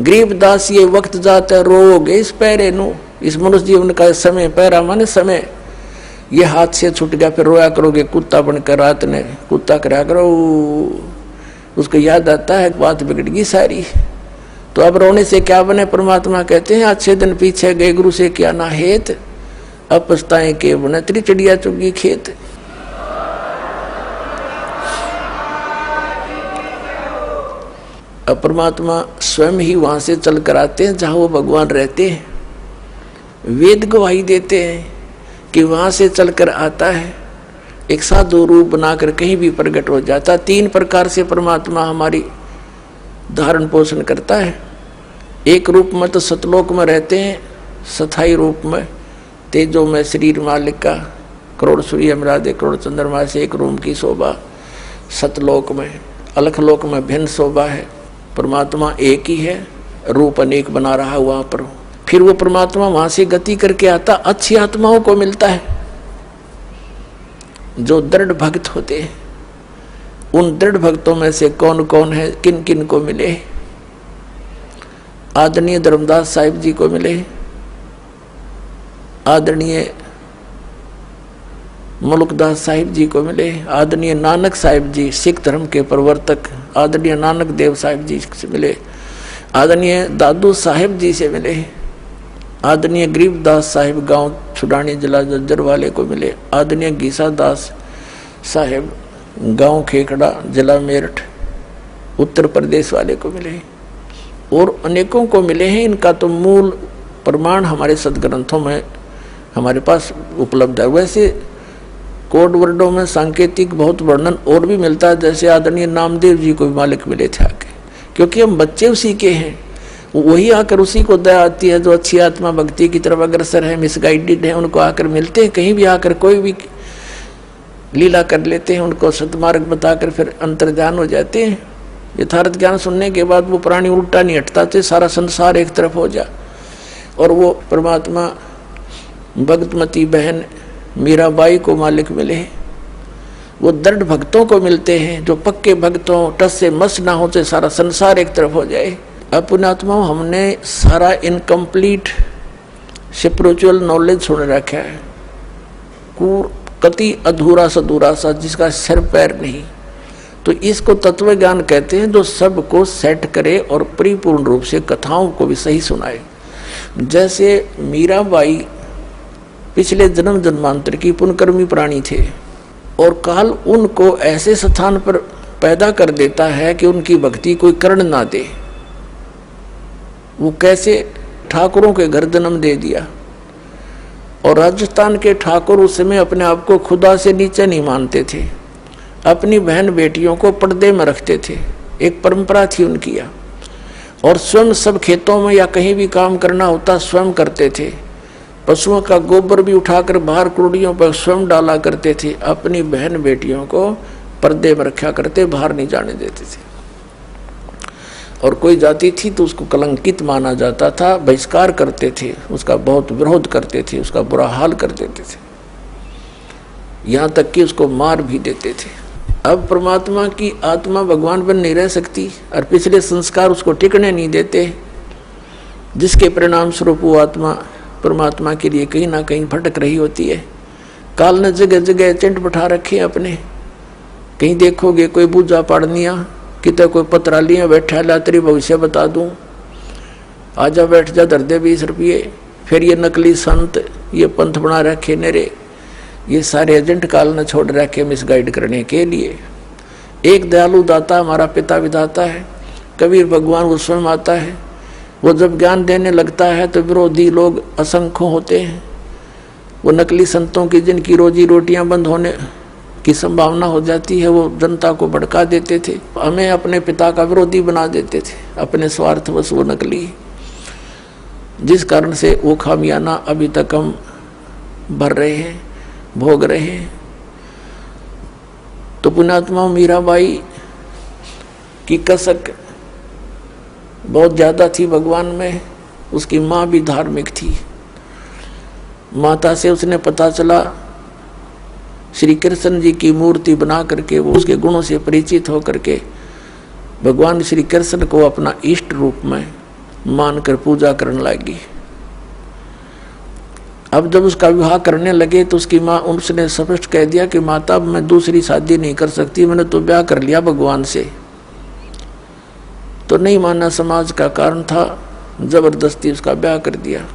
गरीबदास ये वक्त जाता रोग इस पैरे नु, इस मनुष्य जीवन का समय, पैरा माने समय, ये हाथ से छूट गया फिर रोया करोगे कुत्ता बनकर, रात ने कुत्ता करा करो, उसको याद आता है बात बिगड़ गई सारी। तो अब रोने से क्या बने? परमात्मा कहते हैं अच्छे दिन पीछे गए गुरु से क्या ना हेत, अब पछताएं के बने तेरी चिड़िया चुगी खेत। अब परमात्मा स्वयं ही वहां से चल कर आते हैं जहां वो भगवान रहते हैं, वेद गवाही देते हैं कि वहां से चलकर आता है, एक साधु रूप बनाकर कहीं भी प्रकट हो जाता। 3 प्रकार से परमात्मा हमारी धारण पोषण करता है। एक रूप में तो सतलोक में रहते हैं, स्थायी रूप में तेजो में शरीर मालिक का, करोड़ सूर्य मिला करोड़ चंद्रमा से एक रूम की शोभा। सतलोक में, अलखलोक में भिन्न शोभा है। परमात्मा एक ही है, रूप अनेक बना रहा है वहां पर। फिर वो परमात्मा वहां से गति करके आता, अच्छी आत्माओं को मिलता है जो दृढ़ भक्त होते हैं। उन दृढ़ भक्तों में से कौन कौन है, किन किन को मिले? आदरणीय धर्मदास साहिब जी को मिले, आदरणीय मुल्कदास साहिब जी को मिले, आदरणीय नानक साहिब जी सिख धर्म के प्रवर्तक, आदरणीय नानक देव साहिब जी से मिले, आदरणीय दादू साहिब जी से मिले, आदरणीय गरीबदास साहिब गांव छुडानी जिला जज्जर वाले को मिले, आदरणीय गीसा दास साहिब गांव खेखड़ा जिला मेरठ उत्तर प्रदेश वाले को मिले, और अनेकों को मिले हैं। इनका तो मूल प्रमाण हमारे सदग्रंथों में हमारे पास उपलब्ध है। वैसे कोड वर्डों में सांकेतिक बहुत वर्णन और भी मिलता है, जैसे आदरणीय नामदेव जी को भी मालिक मिले थे आके, क्योंकि हम बच्चे उसी के हैं। वही आकर उसी को दया आती है जो अच्छी आत्मा भक्ति की तरफ अग्रसर है, मिसगाइडेड है, उनको आकर मिलते हैं। कहीं भी आकर कोई भी लीला कर लेते हैं, उनको सतमार्ग बताकर फिर अंतर्ध्यान हो जाते हैं। यथार्थ ज्ञान सुनने के बाद वो प्राणी उल्टा नहीं हटता थे, सारा संसार एक तरफ हो जा। और वो परमात्मा भगतमती बहन मीराबाई को मालिक मिले। वो दृढ़ भक्तों को मिलते हैं जो पक्के भक्तों, टस से मस ना होते सारा संसार एक तरफ हो जाए। अपनात्मा हमने सारा इनकम्प्लीट स्पिरिचुअल नॉलेज सुन रखा है, कति अधूरा सधूरा सा जिसका सिर पैर नहीं। तो इसको तत्व ज्ञान कहते हैं, जो सबको सेट करे और परिपूर्ण रूप से कथाओं को भी सही सुनाए। जैसे मीराबाई पिछले जन्म जन्मांतर की पुण्यकर्मी प्राणी थे, और काल उनको ऐसे स्थान पर पैदा कर देता है कि उनकी भक्ति कोई कर्ण ना दे। वो कैसे ठाकुरों के घर जन्म दे दिया, और राजस्थान के ठाकुर उस समय अपने आप को खुदा से नीचे नहीं मानते थे, अपनी बहन बेटियों को पर्दे में रखते थे, एक परंपरा थी उनकी। और स्वयं सब खेतों में या कहीं भी काम करना होता स्वयं करते थे। पशुओं का गोबर भी उठाकर बाहर कुड़ियों पर स्वयं डाला करते थे। अपनी बहन बेटियों को पर्दे में रखा करते, बाहर नहीं जाने देते थे। और कोई जाती थी तो उसको कलंकित माना जाता था, बहिष्कार करते थे, उसका बहुत विरोध करते थे, उसका बुरा हाल कर देते थे, यहाँ तक कि उसको मार भी देते थे। अब परमात्मा की आत्मा भगवान बन नहीं रह सकती, और पिछले संस्कार उसको टिकने नहीं देते, जिसके परिणाम स्वरूप वो आत्मा परमात्मा के लिए कहीं ना कहीं भटक रही होती है। काल ने जगह जगह एजेंट बैठा रखे अपने। कहीं देखोगे कोई पूजा पाड़निया, कितने कोई पत्रालियाँ बैठा ला तेरी भविष्य बता दूँ, आजा बैठ जा धर दे 20 रुपये। फिर ये नकली संत, ये पंथ बना रखे नेरे, ये सारे एजेंट काल ने छोड़ रखे मिसगाइड करने के लिए। एक दयालु दाता हमारा पिता विधाता है, कबीर भगवान वो स्वयं आता है। वो जब ज्ञान देने लगता है तो विरोधी लोग असंख्य होते हैं। वो नकली संतों की जिनकी रोजी रोटियां बंद होने की संभावना हो जाती है, वो जनता को भड़का देते थे, हमें अपने पिता का विरोधी बना देते थे, अपने स्वार्थवश वो नकली, जिस कारण से वो खामियाना अभी तक हम भर रहे हैं, भोग रहे हैं। तो पुण्यात्मा मीराबाई की कसक बहुत ज़्यादा थी भगवान में। उसकी माँ भी धार्मिक थी। माता से उसने पता चला, श्री कृष्ण जी की मूर्ति बना करके वो उसके गुणों से परिचित होकर के भगवान श्री कृष्ण को अपना इष्ट रूप में मानकर पूजा करने लगी। अब जब उसका विवाह करने लगे तो उसकी माँ, उसने स्पष्ट कह दिया कि माता मैं दूसरी शादी नहीं कर सकती, मैंने तो ब्याह कर लिया भगवान से। तो नहीं माना, समाज का कारण था, जबरदस्ती उसका ब्याह कर दिया।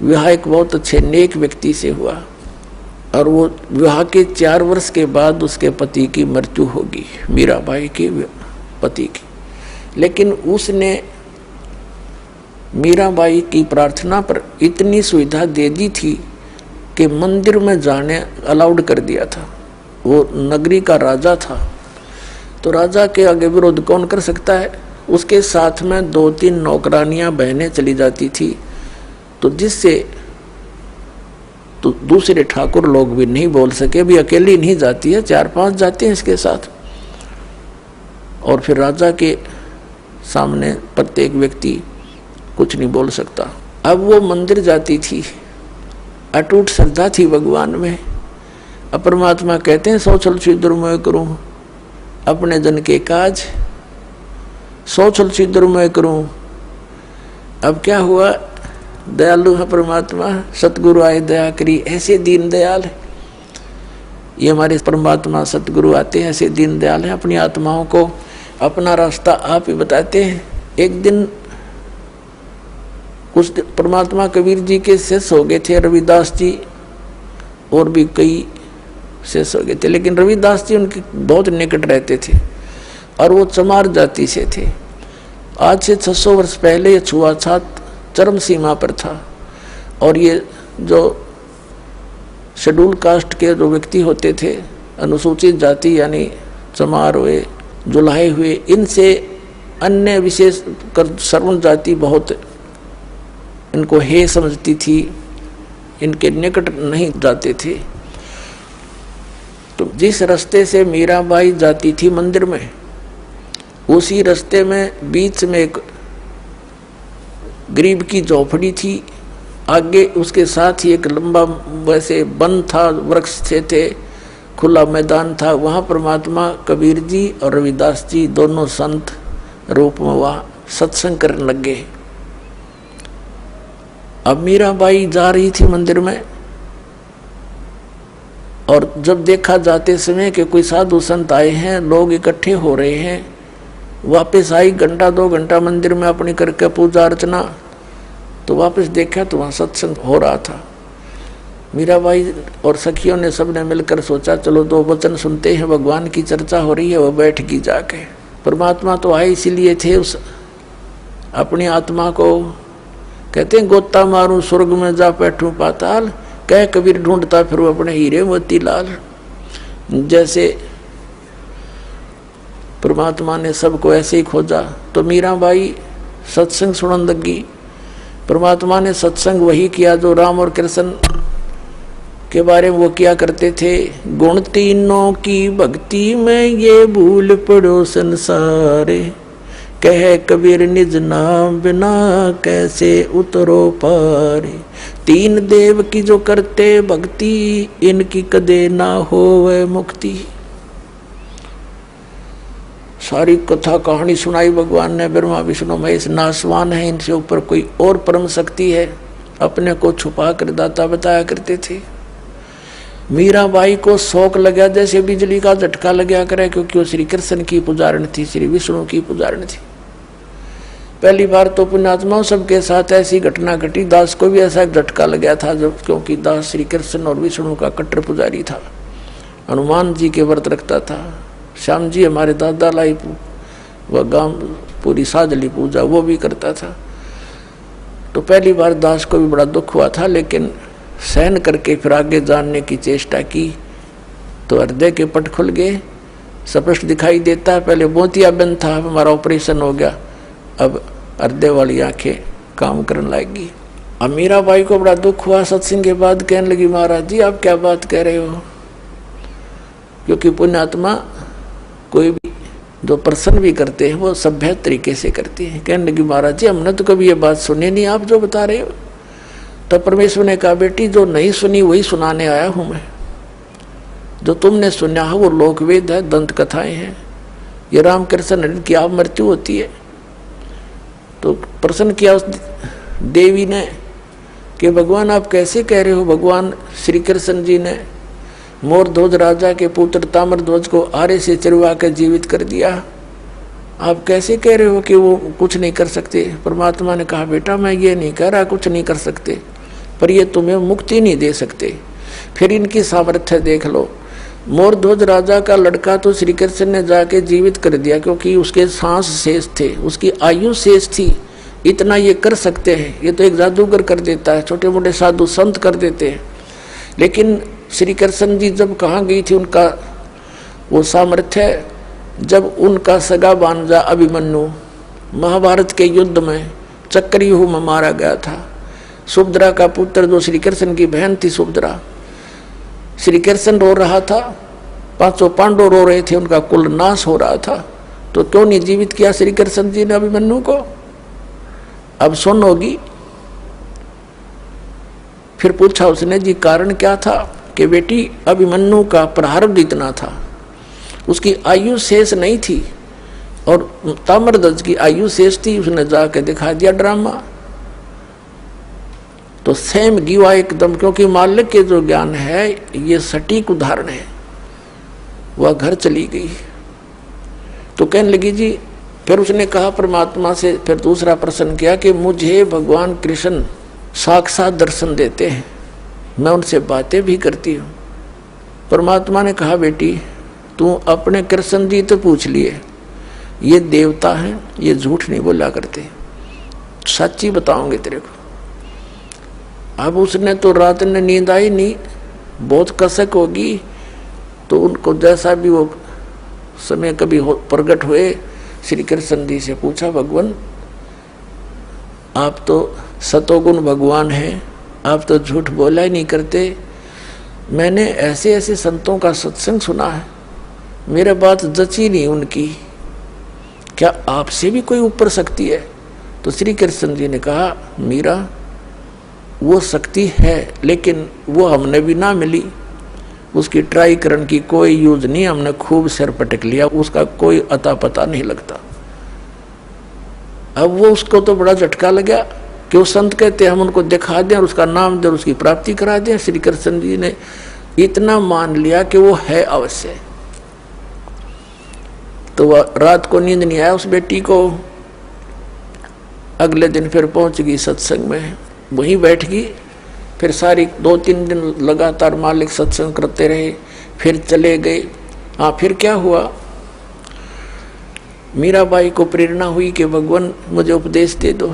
विवाह एक बहुत अच्छे नेक व्यक्ति से हुआ और वो विवाह के 4 वर्ष के बाद उसके पति की मृत्यु होगी, मीराबाई के पति की। लेकिन उसने मीराबाई की प्रार्थना पर इतनी सुविधा दे दी थी कि मंदिर में जाने अलाउड कर दिया था। वो नगरी का राजा था, तो राजा के आगे विरोध कौन कर सकता है। उसके साथ में 2-3 नौकरानियां बहनें चली जाती थी, तो जिससे तो दूसरे ठाकुर लोग भी नहीं बोल सके, भी अकेली नहीं जाती है, 4-5 जाते हैं इसके साथ। और फिर राजा के सामने प्रत्येक व्यक्ति कुछ नहीं बोल सकता। अब वो मंदिर जाती थी, अटूट श्रद्धा थी भगवान में। अब परमात्मा कहते हैं सौछल छिद्र मैं करूं अपने जन के काज, सौछल छिद्र मैं करूं। अब क्या हुआ, दयालु है परमात्मा, सतगुरु आए दया करी, ऐसे दीन दयाल है ये हमारे परमात्मा। सतगुरु आते हैं ऐसे दीन दयाल हैं, अपनी आत्माओं को अपना रास्ता आप ही बताते हैं। एक दिन कुछ परमात्मा कबीर जी के शिष्य हो गए थे, रविदास जी और भी कई शिष्य हो गए थे, लेकिन रविदास जी उनके बहुत निकट रहते थे और वो चमार जाति से थे। आज से 600 वर्ष पहले ये छुआछूत चरम सीमा पर था और ये जो शेड्यूल कास्ट के जो व्यक्ति होते थे, अनुसूचित जाति यानी चमार हुए, जुलाहे हुए, इनसे अन्य विशेष कर श्रवण जाति बहुत इनको हे समझती थी, इनके निकट नहीं जाते थे। तो जिस रास्ते से मीराबाई जाती थी मंदिर में, उसी रास्ते में बीच में एक गरीब की झोपड़ी थी, आगे उसके साथ ही एक लंबा वैसे वन था, वृक्ष थे, खुला मैदान था। वहाँ परमात्मा कबीर जी और रविदास जी दोनों संत रूप में वहाँ सत्संग करने लग गए। अब मीराबाई जा रही थी मंदिर में और जब देखा जाते समय कि कोई साधु संत आए हैं, लोग इकट्ठे हो रहे हैं, वापस आई 1-2 घंटा मंदिर में अपनी करके पूजा अर्चना, तो वापस देखा तो वहाँ सत्संग हो रहा था। मीराबाई और सखियों ने सबने मिलकर सोचा चलो 2 वचन सुनते हैं, भगवान की चर्चा हो रही है। वो बैठ गई जाके। परमात्मा तो आए इसीलिए थे, उस अपनी आत्मा को कहते हैं गोता मारूं स्वर्ग में जा बैठूं पाताल, कह कबीर ढूंढता फिर अपने हीरे मोती लाल। जैसे परमात्मा ने सबको ऐसे ही खोजा, तो मीराबाई सत्संग सुनने लगी। परमात्मा ने सत्संग वही किया जो राम और कृष्ण के बारे में वो किया करते थे। गुण तीनों की भक्ति में ये भूल पड़ो संसारे, कह कबीर निज नाम बिना कैसे उतरो पारे। 3 देव की जो करते भक्ति, इनकी कदे ना होवे मुक्ति। सारी कथा कहानी सुनाई भगवान ने। ब्रह्मा विष्णु महेश नासवान है, इनसे ऊपर कोई और परम शक्ति है, अपने को छुपा कर दाता बताया करते थे। मीराबाई को शौक लगा जैसे बिजली का झटका लगा करे, क्योंकि वो श्री कृष्ण की पुजारण थी, श्री विष्णु की पुजारण थी। पहली बार तो पुण्यात्माओं सबके साथ ऐसी घटना घटी। दास को भी ऐसा झटका लगा था, जब क्योंकि दास श्री कृष्ण और विष्णु का कट्टर पुजारी था, हनुमान जी के व्रत रखता था। श्याम जी हमारे दादा लाई वह गांव पूरी साजली पूजा वो भी करता था। तो पहली बार दास को भी बड़ा दुख हुआ था, लेकिन सहन करके फिर आगे जानने की चेष्टा की तो हृदय के पट खुल गए, स्पष्ट दिखाई देता है। पहले मोतियाबिंद था, हमारा ऑपरेशन हो गया, अब हृदय वाली आंखें काम करने लगेगी। अब मीराबाई को बड़ा दुख हुआ। सत्संग के बाद कहने लगी महाराज जी आप क्या बात कह रहे हो, क्योंकि पुण्यात्मा कोई भी जो प्रसन्न भी करते हैं वो सभ्य तरीके से करते हैं। कहने लगी महाराज जी हमने तो कभी ये बात सुनी नहीं, आप जो बता रहे हो। तब परमेश्वर ने कहा बेटी जो नहीं सुनी वही सुनाने आया हूं मैं। जो तुमने सुना है वो लोकवेद है, दंत कथाएं हैं। ये रामकृष्ण की आप मृत्यु होती है, तो प्रश्न किया उस देवी ने कि भगवान आप कैसे कह रहे हो। भगवान श्री कृष्ण जी ने मोरध्वज राजा के पुत्र ताम्रध्वज को आरे से चिरवा कर जीवित कर दिया, आप कैसे कह रहे हो कि वो कुछ नहीं कर सकते। परमात्मा ने कहा बेटा मैं ये नहीं कह रहा कुछ नहीं कर सकते, पर ये तुम्हें मुक्ति नहीं दे सकते। फिर इनकी सामर्थ्य देख लो। मोरध्वज राजा का लड़का तो श्री कृष्ण ने जाके जीवित कर दिया, क्योंकि उसके सांस शेष थे, उसकी आयु शेष थी, इतना ये कर सकते हैं। ये तो एक जादूगर कर देता है, छोटे मोटे साधु संत कर देते हैं। लेकिन श्री कृष्ण जी जब कहाँ गई थी उनका वो सामर्थ्य, जब उनका सगा भांजा अभिमन्यु महाभारत के युद्ध में चक्रव्यूह में मारा गया था। सुभद्रा का पुत्र जो श्री कृष्ण की बहन थी सुभद्रा, श्री कृष्ण रो रहा था, पांचों पांडव रो रहे थे, उनका कुल नाश हो रहा था, तो क्यों नहीं जीवित किया श्री कृष्ण जी ने अभिमन्यु को। अब सुन होगी। फिर पूछा उसने जी कारण क्या था, कि बेटी अभिमन्यु का प्रारब्ध इतना था, उसकी आयु शेष नहीं थी और ताम्रध्वज की आयु शेष थी। उसने जाके दिखा दिया ड्रामा, तो सेम गिवा एकदम, क्योंकि मालिक के जो ज्ञान है ये सटीक उदाहरण है। वह घर चली गई तो कहने लगी जी, फिर उसने कहा परमात्मा से, फिर दूसरा प्रश्न किया कि मुझे भगवान कृष्ण साक्षात दर्शन देते हैं, मैं उनसे बातें भी करती हूँ। परमात्मा ने कहा बेटी तू अपने कृष्ण जी तो पूछ लिए, ये देवता हैं, ये झूठ नहीं बोला करते, सच्ची बताओगे तेरे को। अब उसने तो रात में नींद आई नहीं, बहुत कसक होगी, तो उनको जैसा भी वो समय कभी प्रकट हुए, श्री कृष्ण जी से पूछा भगवान आप तो सतोगुण भगवान हैं, आप तो झूठ बोला ही नहीं करते। मैंने ऐसे ऐसे संतों का सत्संग सुना है, मेरे बात जची नहीं उनकी, क्या आपसे भी कोई ऊपर शक्ति है। तो श्री कृष्ण जी ने कहा मीरा वो शक्ति है, लेकिन वो हमने भी ना मिली, उसकी ट्राई करने की कोई यूज नहीं, हमने खूब सिर पटक लिया, उसका कोई अता पता नहीं लगता। अब वो उसको तो बड़ा झटका लगा कि वो संत कहते हम उनको दिखा दें और उसका नाम दें, उसकी प्राप्ति करा दें। श्री कृष्ण जी ने इतना मान लिया कि वो है अवश्य। तो वह रात को नींद नहीं आया उस बेटी को। अगले दिन फिर पहुंच गई सत्संग में, वहीं बैठ गई। फिर सारी 2-3 दिन लगातार मालिक सत्संग करते रहे, फिर चले गए। हाँ फिर क्या हुआ, मीराबाई को प्रेरणा हुई कि भगवान मुझे उपदेश दे दो।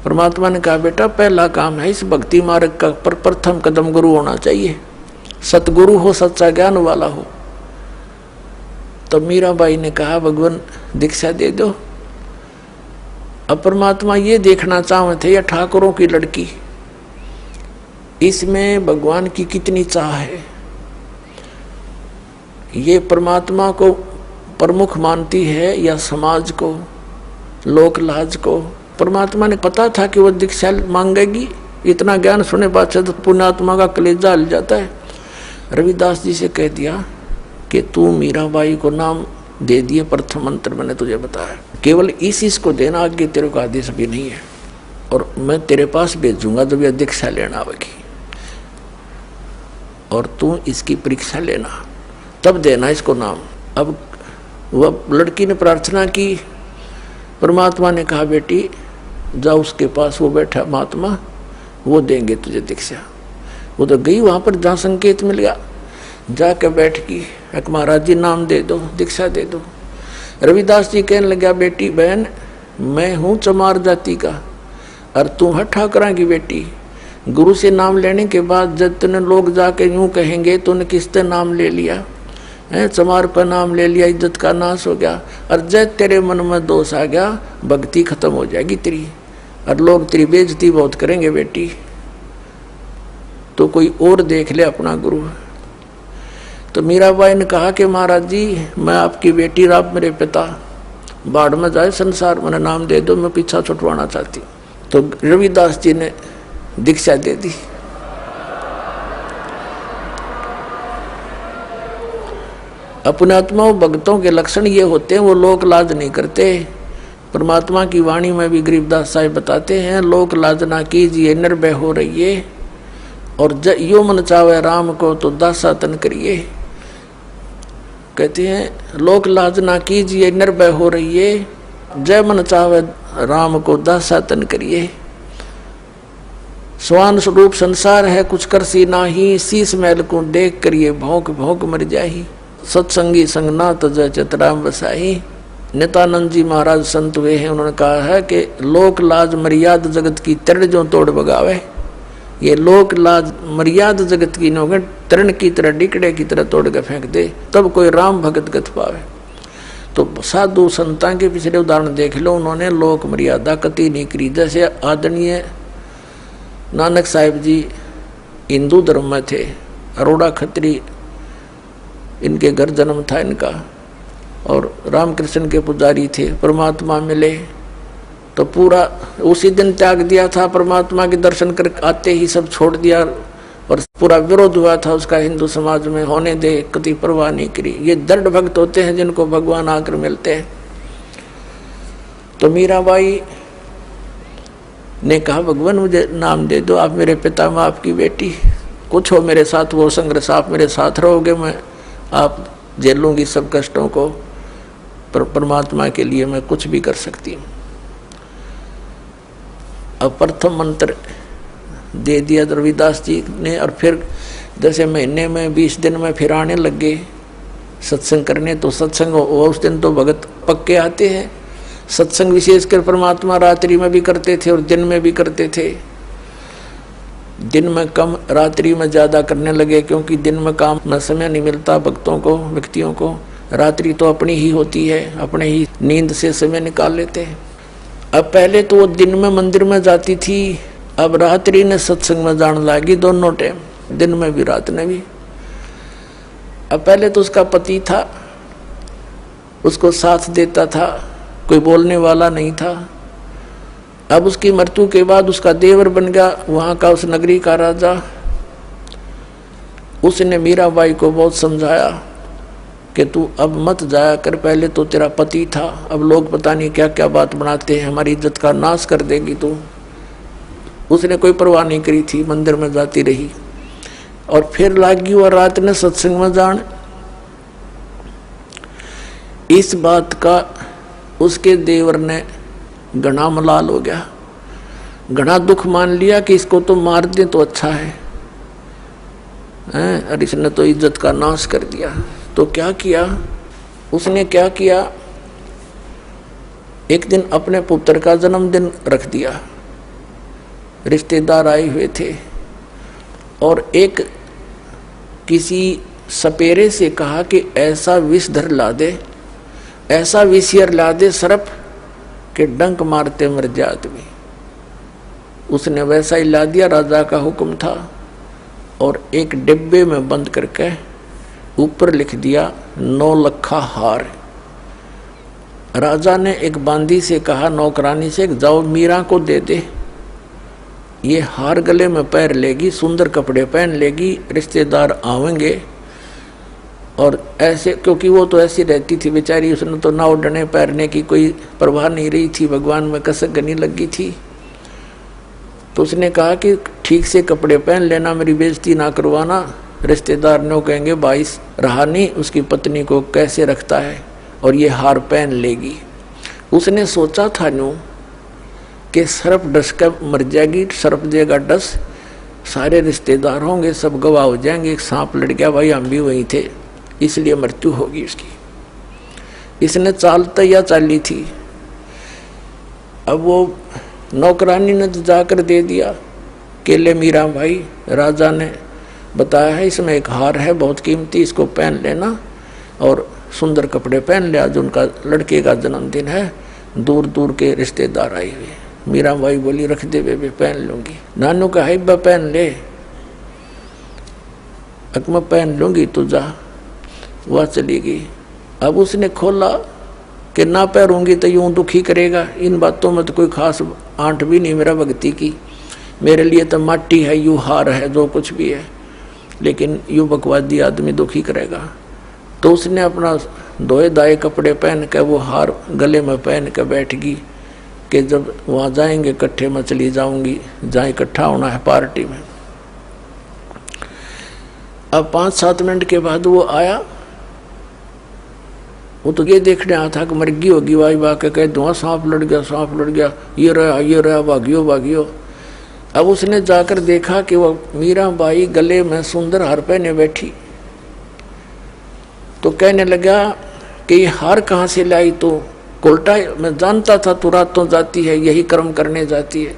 परमात्मा ने कहा बेटा पहला काम है इस भक्ति मार्ग का प्रथम कदम गुरु होना चाहिए, सतगुरु हो, सच्चा ज्ञान वाला हो। तो मीराबाई ने कहा भगवान दीक्षा दे दो। अब परमात्मा ये देखना चाहते थे, या ठाकुरों की लड़की, इसमें भगवान की कितनी चाह है। ये परमात्मा को प्रमुख मानती है या समाज को, लोक लाज को। परमात्मा ने पता था कि वो दीक्षा मांगेगी, इतना ज्ञान सुने बाद से तो पुण्यात्मा का कलेजा हिल जाता है। रविदास जी से कह दिया कि तू मीराबाई को नाम दे दिए, प्रथम मंत्र मैंने तुझे बताया, केवल इस को देना, आगे तेरे को आदेश भी नहीं है, और मैं तेरे पास भेजूंगा जब यह दीक्षा लेना आवेगी, और तू इसकी परीक्षा लेना, तब देना इसको नाम। अब वह लड़की ने प्रार्थना की, परमात्मा ने कहा बेटी जा उसके पास, वो बैठा महात्मा, वो देंगे तुझे दीक्षा। वो तो गई वहां पर जहाँ संकेत मिल गया, जाकर बैठ गई, एक महाराज जी नाम दे दो, दीक्षा दे दो। रविदास जी कहने लगा बेटी बहन मैं हूँ चमार जाति का और तू है ठाकरा की बेटी। गुरु से नाम लेने के बाद जब तूने लोग जाके यूं कहेंगे तूने किससे नाम ले लिया है, चमार पर नाम ले लिया, इज्जत का नाश हो गया, और जब तेरे मन में दोष आ गया भक्ति खत्म हो जाएगी तेरी, और लोग तेरी बेइज्जती बहुत करेंगे बेटी, तो कोई और देख ले अपना गुरु। तो मीराबाई ने कहा कि महाराज जी मैं आपकी बेटी, आप मेरे पिता, बाढ़ में जाए संसार, मैंने नाम दे दो, मैं पीछा छुटवाना चाहती। तो रविदास जी ने दीक्षा दे दी। अपने आत्मा भक्तों के लक्षण ये होते हैं, वो लोक लाज नहीं करते, परमात्मा की वाणी में भी गरीबदास साहिब बताते हैं, लोक लाजना कीजिए निर्भय हो रहिए, और यो मन चावे राम को तो दासा तन करिए। कहते हैं लोक लाजना कीजिए निर्भय हो रहिए, जय मन चावे राम को दासा तन करिए। स्वान स्वरूप संसार है कुछ कर सी नाही, शीस मैल को देख करिए भौंक भौंक मर जाही। सत्संगी संग ना तज चतराम बसाही। नित्यानंद जी महाराज संत हुए हैं, उन्होंने कहा है कि लोक लाज मर्याद जगत की तरण जो तोड़ बगावे। ये लोक लाज मर्याद जगत की नौगे तरण की तरह डिकड़े की तरह तोड़ के फेंक दे, तब कोई राम भगत गत पावे। तो साधु संतां के पिछले उदाहरण देख लो, उन्होंने लोक मर्यादा कति नहीं करी। जैसे आदरणीय नानक साहिब जी हिंदू धर्म में थे, अरोड़ा खत्री इनके घर जन्म था इनका, और रामकृष्ण के पुजारी थे। परमात्मा मिले तो पूरा उसी दिन त्याग दिया था, परमात्मा के दर्शन कर आते ही सब छोड़ दिया, और पूरा विरोध हुआ था उसका हिंदू समाज में, होने दे, कति परवाह नहीं करी। ये दृढ़ भक्त होते हैं जिनको भगवान आकर मिलते हैं। तो मीराबाई ने कहा भगवान मुझे नाम दे दो, आप मेरे पिता मैं आपकी बेटी, कुछ हो मेरे साथ वो संघर्ष, आप मेरे साथ रहोगे, मैं आप झेलूंगी सब कष्टों को, पर परमात्मा के लिए मैं कुछ भी कर सकती हूँ। अब प्रथम मंत्र दे दिया रविदास जी ने, और फिर जैसे महीने में 20 दिन में फिर आने लग गए सत्संग करने। तो सत्संग उस दिन तो भगत पक्के आते हैं। सत्संग विशेषकर परमात्मा रात्रि में भी करते थे और दिन में भी करते थे। दिन में कम, रात्रि में ज़्यादा करने लगे, क्योंकि दिन में काम में समय नहीं मिलता भक्तों को, व्यक्तियों को। रात्रि तो अपनी ही होती है, अपने ही नींद से समय निकाल लेते हैं। अब पहले तो वो दिन में मंदिर में जाती थी, अब रात्रि ने सत्संग में जाने लगी, दोनों टाइम, दिन में भी रात में भी। अब पहले तो उसका पति था, उसको साथ देता था, कोई बोलने वाला नहीं था। अब उसकी मृत्यु के बाद उसका देवर बन गया वहाँ का उस नगरी का राजा। उसने मीराबाई को बहुत समझाया कि तू अब मत जाया कर, पहले तो तेरा पति था, अब लोग पता नहीं क्या क्या बात बनाते हैं, हमारी इज्जत का नाश कर देगी तू। उसने कोई परवाह नहीं करी थी, मंदिर में जाती रही। और फिर लागी और रात ने सत्संग में जान। इस बात का उसके देवर ने घना मलाल हो गया, घना दुख मान लिया कि इसको तो मार दे तो अच्छा है, और इसने तो इज्जत का नाश कर दिया। तो क्या किया उसने, क्या किया, एक दिन अपने पुत्र का जन्मदिन रख दिया, रिश्तेदार आए हुए थे, और एक किसी सपेरे से कहा कि ऐसा विषधर ला दे, ऐसा विषयर ला दे सर्प के डंक मारते मर जाए आदमी। उसने वैसा ही ला दिया, राजा का हुक्म था, और एक डिब्बे में बंद करके ऊपर लिख दिया 9 लखा हार। राजा ने एक बांदी से कहा, नौकरानी से, जाओ मीरा को दे दे, ये हार गले में पैर लेगी, सुंदर कपड़े पहन लेगी, रिश्तेदार आवेंगे। और ऐसे, क्योंकि वो तो ऐसी रहती थी बेचारी, उसने तो ना उड़ने पैरने की कोई परवाह नहीं रही थी, भगवान में कसक गनी लगी थी। तो उसने कहा कि ठीक से कपड़े पहन लेना, मेरी बेइज्जती ना करवाना, रिश्तेदार ने कहेंगे भाई रहानी उसकी पत्नी को कैसे रखता है, और ये हार पहन लेगी। उसने सोचा था न्यू कि सर्प डस कर मर जाएगी, सर्प देगा डस, सारे रिश्तेदार होंगे, सब गवाह हो जाएंगे, एक सांप लड़ गया, भाई हम भी वहीं थे, इसलिए मृत्यु होगी उसकी। इसने चाल तैयार चाली थी। अब वो नौकरानी ने जाकर दे दिया कि ले मीरा भाई, राजा ने बताया है इसमें एक हार है बहुत कीमती, इसको पहन लेना, और सुंदर कपड़े पहन ले, आज उनका लड़के का जन्मदिन है, दूर दूर के रिश्तेदार आए हुए। मीरा भाई बोली रख दे बेबे, पहन लूंगी। नानू का हिब्बा पहन ले, अकमा पहन लूंगी, तू जा। वह चली गई। अब उसने खोला कि ना पहनूंगी तो यूं दुखी करेगा, इन बातों में तो कोई खास आंट भी नहीं मेरा भक्ति की, मेरे लिए तो माटी है, यूं हार है, जो कुछ भी है, लेकिन यूं बकवादी आदमी दुखी करेगा। तो उसने अपना धोए दाए कपड़े पहन के वो हार गले में पहन के बैठ गई कि जब वहाँ जाएंगे इकट्ठे में चली जाऊंगी, जहाँ इकट्ठा होना है पार्टी में। अब 5-7 मिनट के बाद वो आया। वो तो ये देखने आया था कि मर्गी होगी, वाई वाह के कह दूँ सांप लड़ गया, सांप लड़ गया, ये रहा भागियो भागियो। अब उसने जाकर देखा कि वो मीराबाई गले में सुंदर हार पहने बैठी। तो कहने लगा कि ये हार कहाँ से लाई? तो उल्टा मैं जानता था तू रातों जाती है, यही कर्म करने जाती है।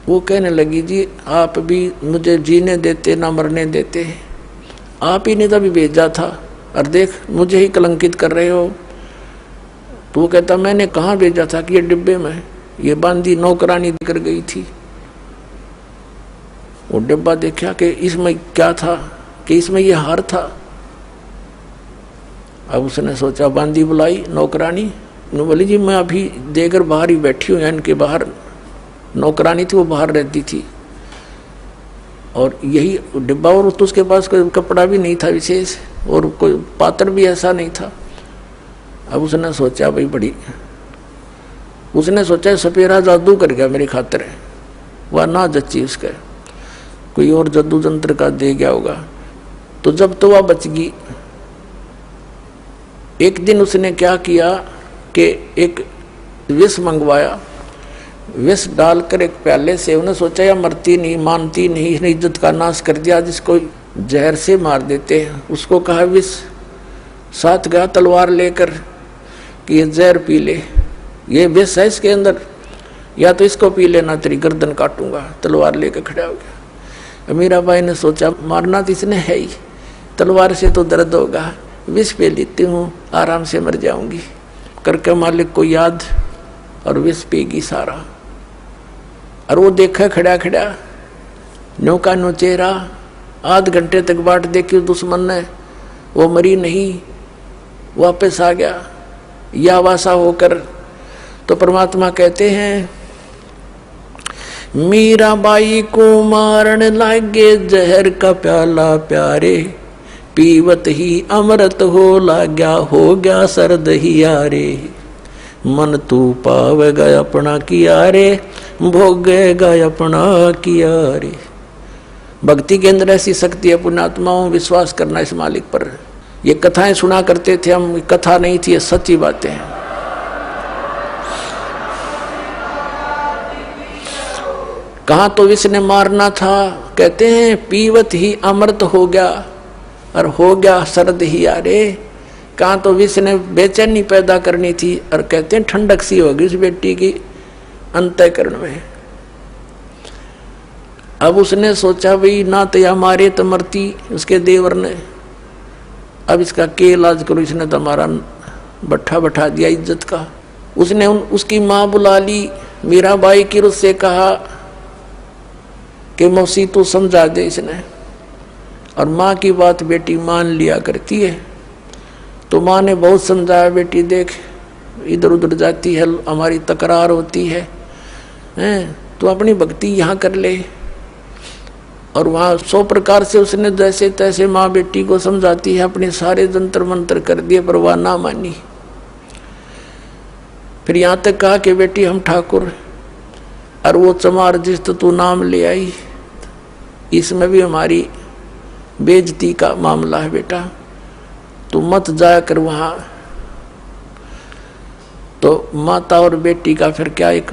वो कहने लगी जी आप भी मुझे जीने देते ना मरने देते, आप ही ने तभी भेजा था और देख मुझे ही कलंकित कर रहे हो। तो वो कहता मैंने कहाँ भेजा था कि ये डिब्बे में ये बांधी नौकरानी कर गई थी। वो डिब्बा देखा कि इसमें क्या था, कि इसमें ये हार था। अब उसने सोचा, बांदी बुलाई नौकरानी, बोली जी मैं अभी देकर बाहर ही बैठी हूँ, इनके बाहर नौकरानी थी, वो बाहर रहती थी और यही डिब्बा, और तो उसके पास कोई कपड़ा भी नहीं था विशेष और कोई पात्र भी ऐसा नहीं था। अब उसने सोचा भाई बड़ी, उसने सोचा सपेरा जादू कर गया मेरी खातिर, वह ना जच्ची उसका, कोई और जादू जंत्र का दे गया होगा। तो जब तो वह बच गई। एक दिन उसने क्या किया कि एक विष मंगवाया, विष डालकर एक प्याले से, उन्हें सोचा या मरती नहीं, मानती नहीं, इसने इज्जत का नाश कर दिया, जिसको जहर से मार देते हैं। उसको कहा विष, साथ गया तलवार लेकर कि ये जहर पी ले, ये विष है इसके अंदर, या तो इसको पी लेना तेरी गर्दन काटूंगा। तलवार लेकर खड़ा हो गया। मीराबाई ने सोचा मारना तो इसने है ही, तलवार से तो दर्द होगा, विष पे लेती हूँ, आराम से मर जाऊंगी। करके मालिक को याद और विष पीगी सारा। और वो देखा खड़ा खड़ा नो का नो चेहरा, आध घंटे तक बाट देखी दुश्मन ने, वो मरी नहीं, वापस आ गया या वासा होकर। तो परमात्मा कहते हैं मीराबाई को मारन लागे जहर का प्याला प्यारे, पीवत ही अमृत हो लाग्या, हो गया सर्द ही यारे। मन तू पावेगा अपना किया रे, भोगेगा अपना किया रे। भक्ति के अंदर ऐसी शक्ति है पुण्यात्माओं, विश्वास करना इस मालिक पर। ये कथाएं सुना करते थे हम, कथा नहीं थी, ये सच्ची बातें हैं। कहाँ तो इसने मारना था, कहते हैं पीवत ही अमृत हो गया और हो गया सर्द ही यारे। कहाँ तो विष ने बेचैनी पैदा करनी थी और कहते हैं ठंडक सी होगी उस बेटी की अंतःकरण में। अब उसने सोचा भाई ना तो या मारे तो मरती उसके देवर ने, अब इसका के इलाज करो, इसने तो हमारा बट्ठा बैठा दिया इज्जत का। उसने उसकी माँ बुला ली, मीराबाई की उससे कहा कि मौसी तू समझा दे इसने। और माँ की बात बेटी मान लिया करती है। तो माँ ने बहुत समझाया, बेटी देख इधर उधर जाती है, हमारी तकरार होती है, तो अपनी भक्ति यहाँ कर ले। और वहाँ 100 प्रकार से उसने जैसे तैसे माँ बेटी को समझाती है, अपने सारे जंतर मंत्र कर दिए पर वह ना मानी। फिर यहाँ तक कहा कि बेटी हम ठाकुर, और वो चमार जिस तो तू नाम ले आई, इसमें भी हमारी बेइज्जती का मामला है बेटा, तू मत जाया कर वहाँ। तो माता और बेटी का फिर क्या एक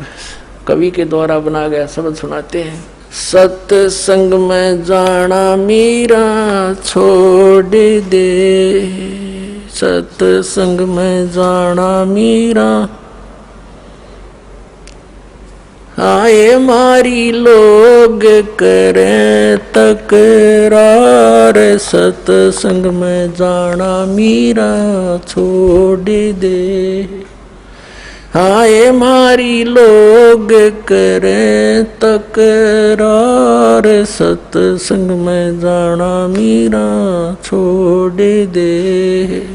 कवि के द्वारा बना गया शब्द सुनाते हैं। सत्संग में जाना मीरा छोड़ दे, सत्संग में जाना मीरा, आए मारी लोग करें तकरार, सत्संग में जाना मीरा छोड़ दे। आए मारी लोग करें तकरार, सत्संग में जाना मीरा छोड़ दे।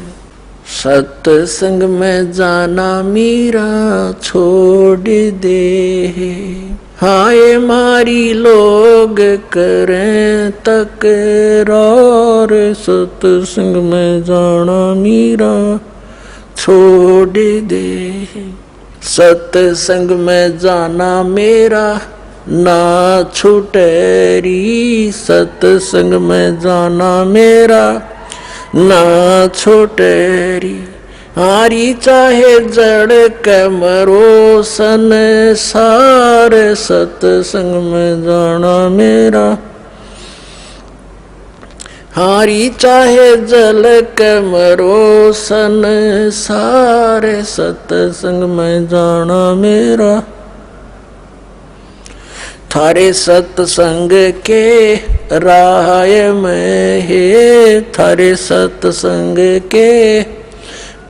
सत्संग में जाना मीरा छोड़ दे। हाय मारी लोग करें तकरार, सत्संग में जाना मीरा छोड़ दे। सत्संग में जाना मेरा ना छूटेरी, सत्संग में जाना मेरा ना छूटेरी। हारी चाहे जड़ के मरो संसार, सत्संग में जाना मेरा। हारी चाहे जल के मरो संसार, सत्संग में जाना मेरा। थारे सत्संग के राह में है, थारे सत्संग के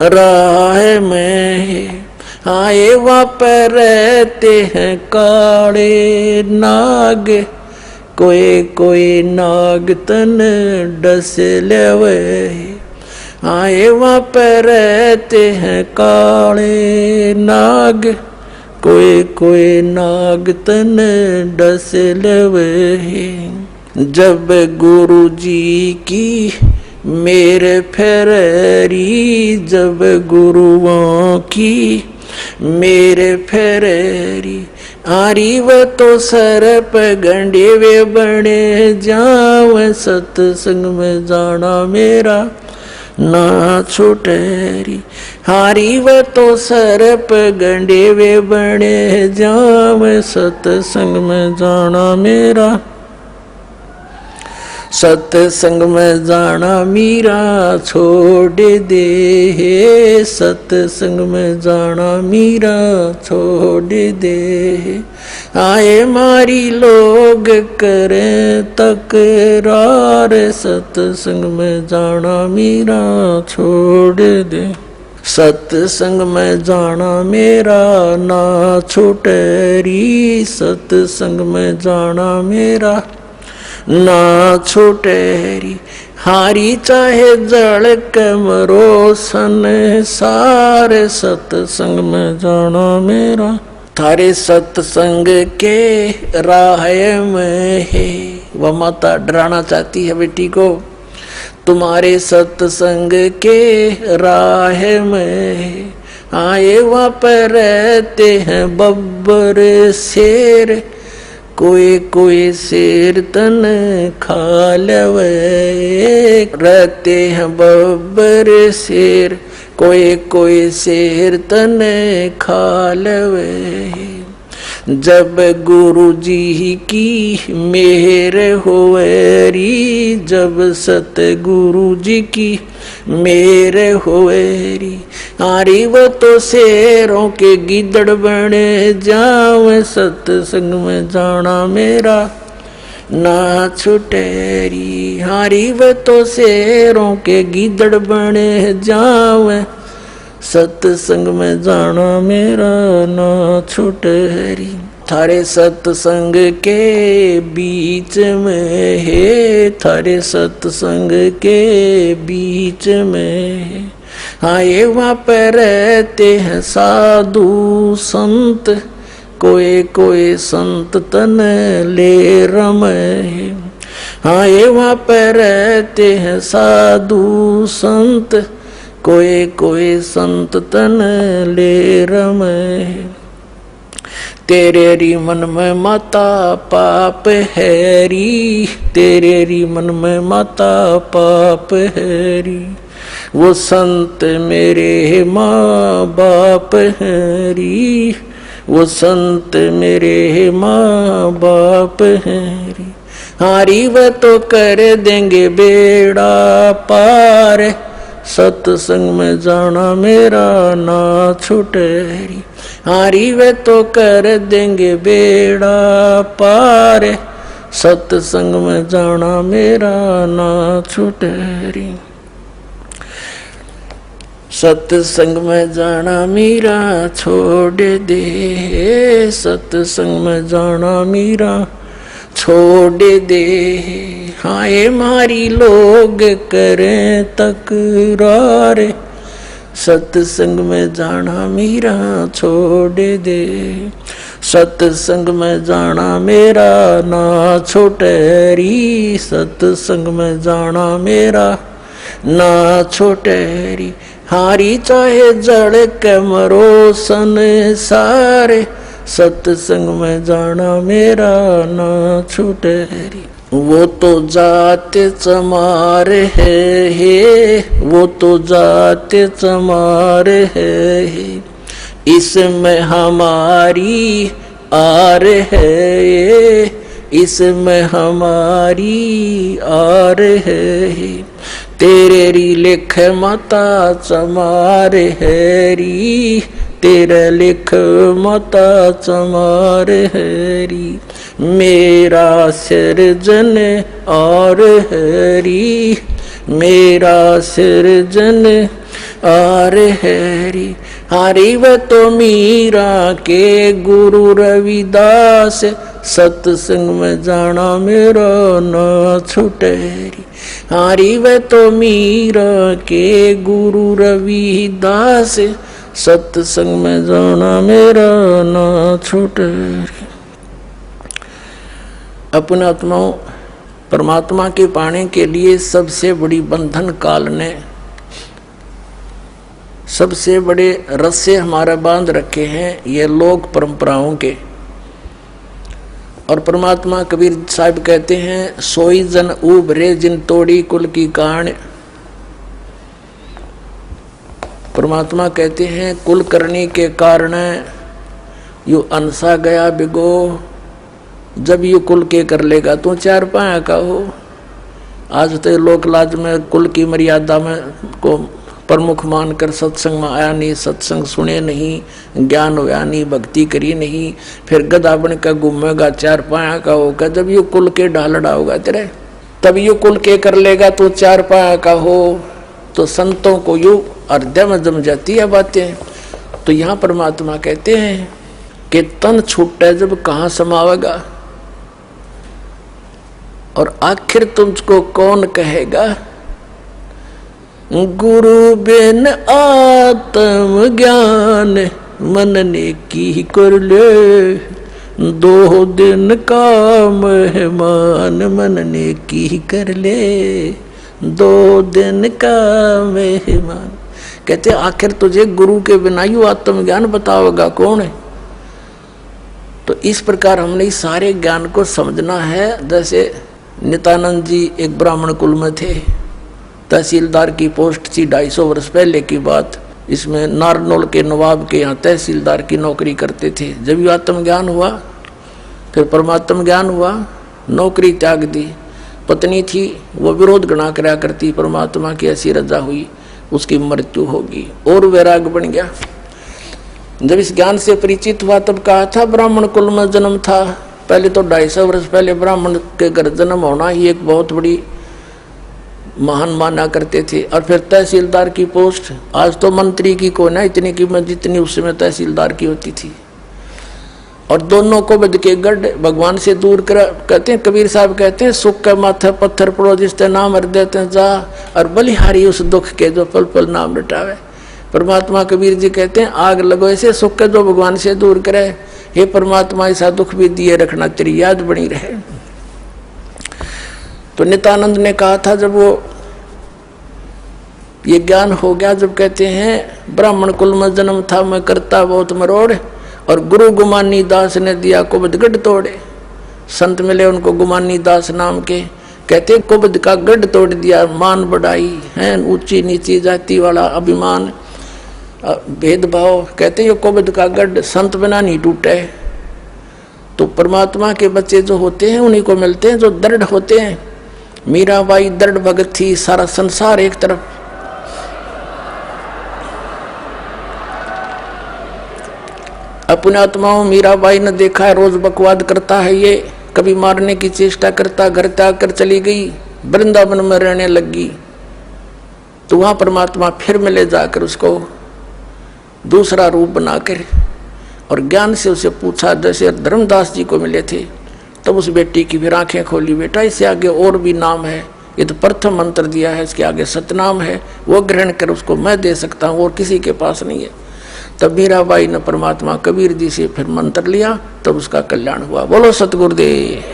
राह में है। आए वहाँ पर रहते हैं काले नाग, कोई कोई नाग तन डस लेवे। आए वहाँ पर रहते हैं काले नाग, कोई कोई नाग तन डस लेवे। जब गुरु जी की मेरे फेरी, जब गुरुओं की मेरे फेरी। आरी व तो सर पे गंडे वे बने जाव, सत्संग में जाना मेरा ना छूटेरी। हारी व तो सर पे गंडे वे बने जाव, सत्संग में जाना मेरा। सत्संग में जाना मीरा छोड़ दे, सत्संग में जाना मीरा छोड़ दे। आए मारी लोग करें तकरार, सत्संग में जाना मीरा छोड़ दे। सत्संग में जाना मेरा ना छूटेरी, सत्संग में जाना मेरा ना छूटेरी। हारी चाहे जड़ के मरो संसार, सत्संग में जाना मेरा। थारे सत्संग के राह में है। वह माता डराना चाहती है बेटी को, तुम्हारे सत्संग के राह में आए वहाँ पर रहते हैं बब्बर शेर, कोई कोई शेर तन खा लेवे। रहते हैं बब्बर शेर, कोई कोई शेर तन खा लेवे। जब गुरु जी की मेहर होवेरी, जब सतगुरु जी की मेहर होवेरी। आरी वो तो शेरों के गिदड़ बने जावे, सत्संग में जाना मेरा ना छुटेरी। हारी वो तो शेरों के गिदड़ बने जावे, सत्संग में जाना मेरा ना छुटेरी। थारे सत्संग के बीच में है, थारे सत्संग के बीच में आए वहाँ पर रहते हैं साधु संत, कोई कोई संत तन ले रमे। आए वहाँ पर रहते हैं साधु संत, कोई कोई संत तन ले रमे। तेरे री मन में माता पाप हैरी, तेरे री मन में माता पाप हैरी। वो संत मेरे माँ बाप हैरी, वो संत मेरे माँ बाप हैरी। हारी वह तो कर देंगे बेड़ा पार, सत्संग में जाना मेरा ना छुटेरी। हारी वे तो कर देंगे बेड़ा पार, सत्संग में जाना मेरा ना छुटेरी। सत्संग में जाना मेरा छोड़ दे, सत्संग में जाना मेरा छोड़ दे। हाय मारी लोग करें तकरार, सत्संग में जाना मीरा छोड़ दे, सत्संग में जाना मेरा ना छोटे री, सत्संग में जाना मेरा ना छोटे री। हारी चाहे जड़ के मरो संसारे, सत्संग में जाना मेरा ना छूटे री। वो तो जाते चमारे है, वो तो जाते चमारे है, इसमें हमारी आर है, इसमें हमारी आर है। तेरे री लिख माता चमारे हैरी, तेरे लिख माता चमारे हैरी। मेरा सिरजन और हैरी, मेरा सिरजन और हैरी। हरि व तो मीरा के गुरु रविदास, सत्संग में जाना मेरा न छुटेरी। हरि व तो मीरा के गुरु रविदास, सत्संग में जाना मेरा न छुटेरी। अपने आत्माओं, परमात्मा के पाने के लिए सबसे बड़ी बंधन काल ने, सबसे बड़े रस्से हमारा बांध रखे हैं ये लोक परंपराओं के। और परमात्मा कबीर साहब कहते हैं, सोई जन उभरे जिन तोड़ी कुल की कान। परमात्मा कहते हैं कुल करने के कारण यू अनसा गया बिगो, जब यू कुल के कर लेगा तो चार पाया का हो। आज तो लोक लाज में कुल की मर्यादा में को प्रमुख मानकर सत्संग में आया नहीं, सत्संग सुने नहीं, ज्ञान होया नहीं, भक्ति करी नहीं, फिर गधा बन का घूमेगा, चार पाया का होगा। जब यू कुल के ढालड़ा होगा तेरे, तब यू कुल के कर लेगा तो चार पाया का हो। तो संतों को यू हृदय में जम जाती है बातें। तो यहाँ परमात्मा कहते हैं कि तन छूटे जब कहाँ समावेगा, और आखिर तुझको कौन कहेगा। गुरु बिन आत्म ज्ञान मन ने की कर ले, दो दिन का मेहमान मन ने की कर ले, दो दिन का मेहमान। कहते आखिर तुझे गुरु के बिना यू आत्म ज्ञान बताओगा कौन है। तो इस प्रकार हमने इस सारे ज्ञान को समझना है। जैसे नित्यानंद जी एक ब्राह्मण कुल में थे, तहसीलदार की पोस्ट थी, 250 वर्ष पहले की बात। इसमें नारनौल के नवाब के यहाँ तहसीलदार की नौकरी करते थे। जब ये आत्म ज्ञान हुआ, फिर परमात्म ज्ञान हुआ, नौकरी त्याग दी। पत्नी थी, वो विरोध गणा करा करती, परमात्मा की ऐसी रजा हुई, उसकी मृत्यु होगी और वैराग बन गया। जब इस ज्ञान से परिचित हुआ तब कहा था ब्राह्मण कुल में जन्म था। पहले तो 250 वर्ष पहले ब्राह्मण के घर जन्म होना ही एक बहुत बड़ी महान माना करते थे। और फिर तहसीलदार की पोस्ट, आज तो मंत्री की को ना इतनी कीमत जितनी उस समय तहसीलदार की होती थी। और दोनों को बद के गढ़ भगवान से दूर कर, कहते हैं कबीर साहब कहते हैं, सुख के माथे पत्थर पड़ो जिसते नाम हर देते हैं जा, और बलिहारी उस दुख के जो पल पल नाम रटावे। परमात्मा कबीर जी कहते हैं आग लगो ऐसे सुख के जो भगवान से दूर करे। हे परमात्मा ऐसा दुख भी दिए रखना, तेरी याद बनी रहे। तो नित्यानंद ने कहा था जब वो ये ज्ञान हो गया, जब कहते हैं ब्राह्मण कुल में जन्म था मैं करता बहुत मरोड़, और गुरु गुमानी दास ने दिया कुबद गढ़ तोड़े। संत मिले उनको गुमानी दास नाम के, कहते कुबद का गढ़ तोड़ दिया। मान बढ़ाई है, ऊंची नीची जाति वाला अभिमान भेदभाव, कहते ये कुबद का गढ़ संत बिना नहीं टूटे। तो परमात्मा के बच्चे जो होते हैं उन्हीं को मिलते हैं जो दृढ़ होते हैं। मीराबाई दृढ़ भगत थी, सारा संसार एक तरफ। अपने आत्माओं मीराबाई ने देखा है रोज बकवाद करता है ये, कभी मारने की चेष्टा करता, घर त्याग कर चली गई, वृंदावन में रहने लगी। तो वहां परमात्मा फिर मिले जाकर उसको दूसरा रूप बनाकर, और ज्ञान से उसे पूछा, जैसे धर्मदास जी को मिले थे। तब उस बेटी की फिर आंखें खोली, बेटा इससे आगे और भी नाम है, ये तो प्रथम मंत्र दिया है, इसके आगे सतनाम है, वो ग्रहण कर, उसको मैं दे सकता हूँ और किसी के पास नहीं है। तब मीराबाई ने परमात्मा कबीर जी से फिर मंत्र लिया, तब उसका कल्याण हुआ। बोलो सतगुरुदेव।